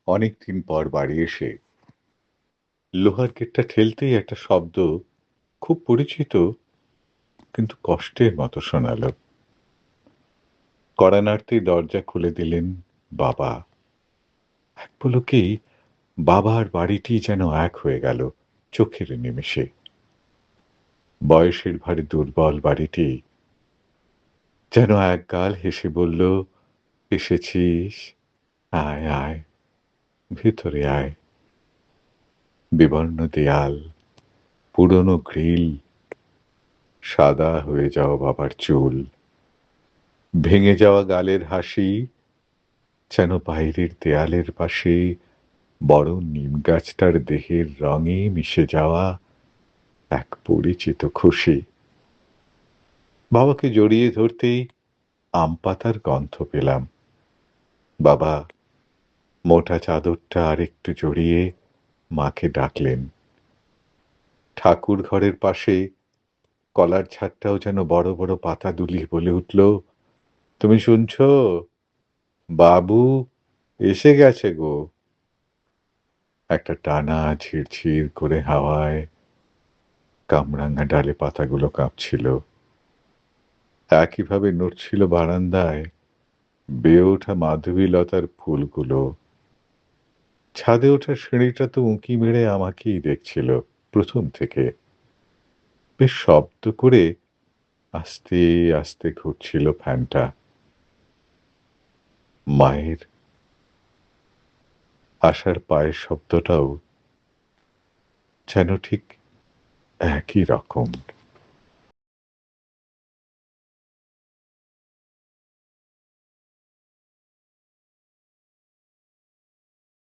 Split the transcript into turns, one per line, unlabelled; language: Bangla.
অনেকদিন পর বাড়ি এসে লোহার গেটটা ঠেলতেই একটা শব্দ, খুব পরিচিত কিন্তু কষ্টের মতো শোনালো। কড়া নাড়তেই দরজা খুলে দিলেন বাবা। এক পলকেই বাবা আর বাড়িটি যেন এক হয়ে গেল চোখের নিমেষে। বয়সের ভারে দুর্বল বাড়িটি যেন একগাল হেসে বলল, এসেছিস, আয় আয়, ভেতরে আয়। বিবর্ণ দেয়াল, পুরনো গ্রিল, সাদা হয়ে যাওয়া বাবার চুল, ভেঙে যাওয়া গালের হাসি, যেন বাইরের দেয়ালের পাশে বড় নিম গাছটার দেহের রঙে মিশে যাওয়া এক পরিচিত খুশি। বাবাকে জড়িয়ে ধরতেই আম পাতার গন্ধ পেলাম। বাবা মোটা চাদরটা আরেকটু জড়িয়ে মাকে ডাকলেন। ঠাকুর ঘরের পাশে কলার ঝাড়টাও যেন বড় বড় পাতা দুলিয়ে বলে উঠল, তুমি শুনছ, বাবু এসে গেছে গো। একটা টানা ঝিরঝির করে হাওয়ায় কামরাঙা ডালে পাতাগুলো কাঁপছিল। একইভাবে নড়ছিল বারান্দায় বেয়ে ওঠা মাধবীলতার ফুলগুলো। ছাদে ওঠার সিঁড়িটা তো উঁকি মেরে আমাকেই দেখছিল প্রথম থেকে। বেশ শব্দ করে আস্তে আস্তে ঘুরছিল ফ্যানটা। মায়ের আসার পায়ের শব্দটাও যেন ঠিক একই রকম।